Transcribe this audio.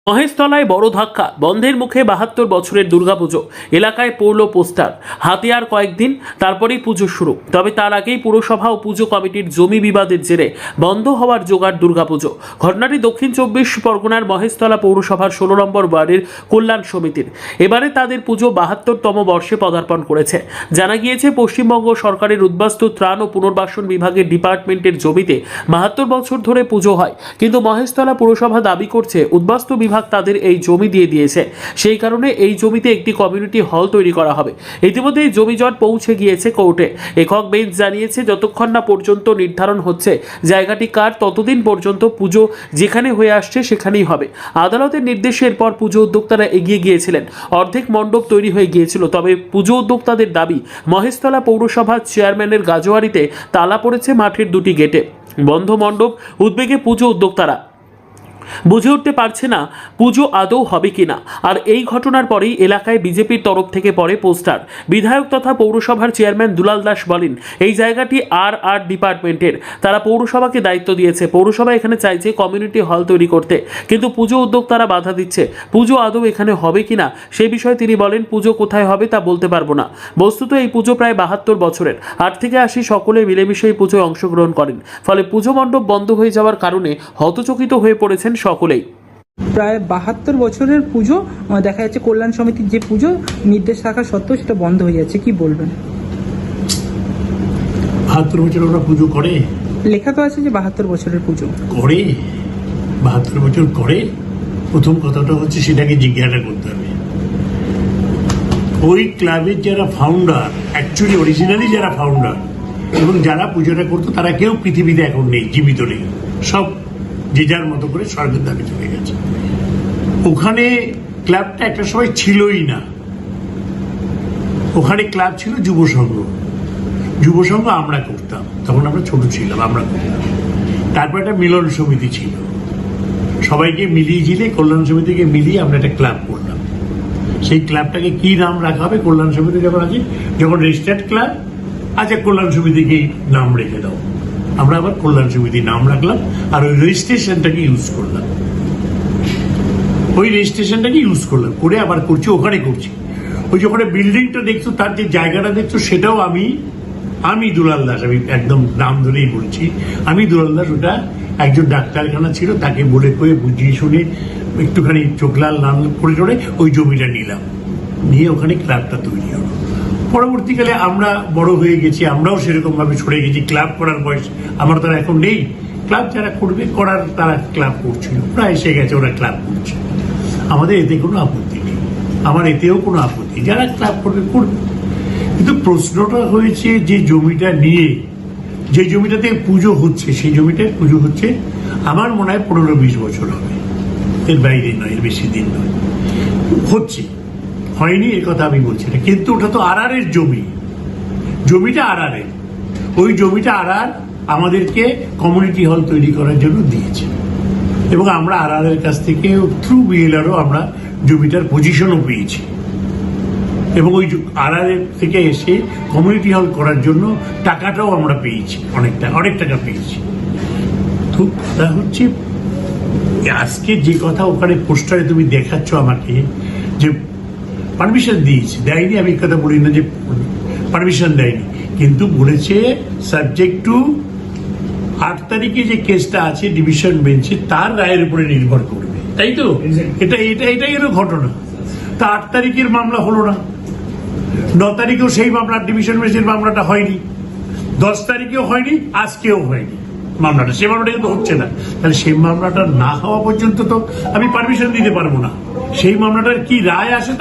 মহেশতলায় বড় ধাক্কা, বন্ধের মুখে ৭২ বছরের দুর্গাপুজো। এলাকায় পড়ল পোস্টার, হাতে আর কয়েকদিন তারপরেই পুজো শুরু। তবে তার আগেই পুরসভা ও পুজো কমিটির জমি বিবাদের জেরে বন্ধ হওয়ার জোগাড় দুর্গাপুজো। ঘটনাটি দক্ষিণ ২৪ পরগনার মহেশতলা পৌরসভার ১৬ নম্বর ওয়ার্ডের কল্যাণ সমিতির। এবারে তাদের পুজো ৭২তম বর্ষে পদার্পণ করেছে। জানা গিয়েছে, পশ্চিমবঙ্গ সরকারের উদ্বাস্তু ত্রাণ ও পুনর্বাসন বিভাগের ডিপার্টমেন্টের জমিতে ৭২ বছর ধরে পুজো হয়, কিন্তু মহেশতলা পুরসভা দাবি করছে উদ্বাস্তু বিভাগ তাদের এই জমি দিয়ে দিয়েছে। সেই কারণে এই জমিতে একটি কমিউনিটি হল তৈরি করা হবে। ইতিমধ্যে এই জমি জট পৌঁছে গিয়েছে কোর্টে। একক বেঞ্চ জানিয়েছে, যতক্ষণ না পর্যন্ত নির্ধারণ হচ্ছে জায়গাটি কার, ততদিন পর্যন্ত পুজো যেখানে হয়ে আসছে সেখানেই হবে। আদালতের নির্দেশের পর পুজো উদ্যোক্তারা এগিয়ে গিয়েছিলেন। অর্ধেক মণ্ডপ তৈরি হয়ে গিয়েছিল। তবে পুজো উদ্যোক্তাদের দাবি, মহেশতলা পৌরসভার চেয়ারম্যানের গাজোয়ারিতে তালা পড়েছে মাঠের দুটি গেটে। বন্ধ মণ্ডপ, উদ্বেগে পুজো উদ্যোক্তারা বুঝে উঠতে পারছে না পুজো আদৌ হবে কিনা। আর এই ঘটনার পরেই এলাকায় বিজেপির তরফ থেকে পড়ে পোস্টার। বিধায়ক তথা পৌরসভার চেয়ারম্যান দুলাল দাস বলেন, এই জায়গাটি আর ডিপার্টমেন্টের, তারা পৌরসভাকে দায়িত্ব দিয়েছে। পৌরসভা এখানে চাইছে কমিউনিটি হল তৈরি করতে, কিন্তু পুজো উদ্যোক্তারা বাধা দিচ্ছে। পুজো আদৌ এখানে হবে কিনা সে বিষয়ে তিনি বলেন, পুজো কোথায় হবে তা বলতে পারবো না। বস্তুত এই পুজো প্রায় ৭২ বছরের। ৮ থেকে ৮০ সকলে মিলেমিশে এই পুজোয় অংশগ্রহণ করেন। ফলে পুজো মণ্ডপ বন্ধ হয়ে যাওয়ার কারণে হতচকিত হয়ে পড়েছেন সকলেই। প্রায় ৭২ বছরের পুজো দেখা যাচ্ছে, কল্যাণ সমিতির যে পুজো নির্দেশ থাকা সত্ত্বেও সেটা বন্ধ হয়ে যাচ্ছে, কি বলবেন? ৭২ বছর ওরা পুজো করে, লেখা তো আছে যে ৭২ বছরের পুজো করে ৭২ বছর করে। প্রথম কথাটা হচ্ছে সেটাকে জিজ্ঞাসা করতে হবে। ওই ক্লাবের যারা ফাউন্ডার, অ্যাকচুয়ালি অরিজিনালি যারা ফাউন্ডার এবং যারা পুজোটা করতো, তারা কেউ পৃথিবীতে এখন নেই, জীবিত নেই। সব যে যার মতো করে স্বর্গের দাবি চলে গেছে। ওখানে ক্লাবটা একটা সময় ছিলই না। ওখানে ক্লাব ছিল যুব সংঘ। যুব সংঘ আমরা করতাম, তখন আমরা ছোট ছিলাম, আমরা করতাম। তারপর একটা মিলন সমিতি ছিল, সবাইকে মিলিয়ে ঝিলিয়ে কল্যাণ সমিতিকে মিলিয়ে আমরা একটা ক্লাব করলাম। সেই ক্লাবটাকে কি নাম রাখা হবে? কল্যাণ সমিতি যখন আছে, যখন রেজিস্টার্ড ক্লাব, আচ্ছা কল্যাণ সমিতিকে নাম রেখে দাও। আমরা আবার কল্যাণ সমিতি নাম রাখলাম, আর ওই রেজিস্ট্রেশনটাকে ইউজ করলাম। করে আবার করছি, ওখানে করছি। ওই যে ওখানে বিল্ডিংটা দেখছো, তার যে জায়গাটা দেখছো, সেটাও আমি দুলাল দাস, আমি একদম নাম ধরেই বলছি, আমি দুলাল দাস। ওটা একজন ডাক্তারখানা ছিল, তাকে বলে করে বুঝিয়ে শুনে একটুখানি চোখ লাল করে ওই জমিটা নিলাম, নিয়ে ওখানে ক্লাবটা তৈরি হলো। পরবর্তীকালে আমরা বড় হয়ে গেছি, আমরাও সেরকম ভাবে ছড়ে গেছি। ক্লাব করার বয়স আমার তারা এখন নেই। ক্লাব যারা করবে করার, তারা ক্লাব করছিল, ওরা এসে গেছে, ওরা ক্লাব করছে। আমাদের এতে কোনো আপত্তি নেই, আমার এতেও কোনো আপত্তি, যারা ক্লাব করবে করবে। কিন্তু প্রশ্নটা হয়েছে যে জমিটা নিয়ে, যে জমিটাতে পুজো হচ্ছে, সেই জমিটায় পুজো হচ্ছে আমার মনে হয় ১৫-২০ বছর হবে, এর বাইরে নয়, এর বেশি দিন নয়। হচ্ছে, হয়নি এ কথা আমি বলছি না, কিন্তু ওটা তো আরআরের জমি, জমিটা আরআরের। ওই জমিটা আরআর আমাদেরকে কমিউনিটি হল তৈরি করার জন্য দিয়েছে, এবং আমরা আরআরের কাছ থেকে থ্রু বিএলআরও আমরা জমিটার পজিশনও পেয়েছি, এবং ওই আরআরের থেকে এসে কমিউনিটি হল করার জন্য টাকাটাও আমরা পেয়েছি, অনেক টাকা পেয়েছি। তো কথা হচ্ছে, আজকে যে কথা ওখানে পোস্টারে তুমি দেখাচ্ছ আমাকে, যে পারমিশন দিয়েছে, দেয়নি আমি কথা বলি না যে পারমিশন দেয়নি, কিন্তু বলেছে সাবজেক্ট টু ৮ তারিখে যে কেসটা আছে ডিভিশন বেঞ্চে, তার রায়ের উপরে নির্ভর করবে, তাই তো? এটাই হলো ঘটনা। তা ৮ তারিখের মামলা হলো না, ৯ তারিখেও সেই মামলা, ডিভিশন বেঞ্চের মামলাটা হয়নি, ১০ তারিখেও হয়নি, আজকেও হয়নি মামলাটা। সেই মামলাটা কিন্তু হচ্ছে না। তাহলে সেই মামলাটা না হওয়া পর্যন্ত তো আমি পারমিশন দিতে পারবো না। সেই মামলাটার কি রায় আসে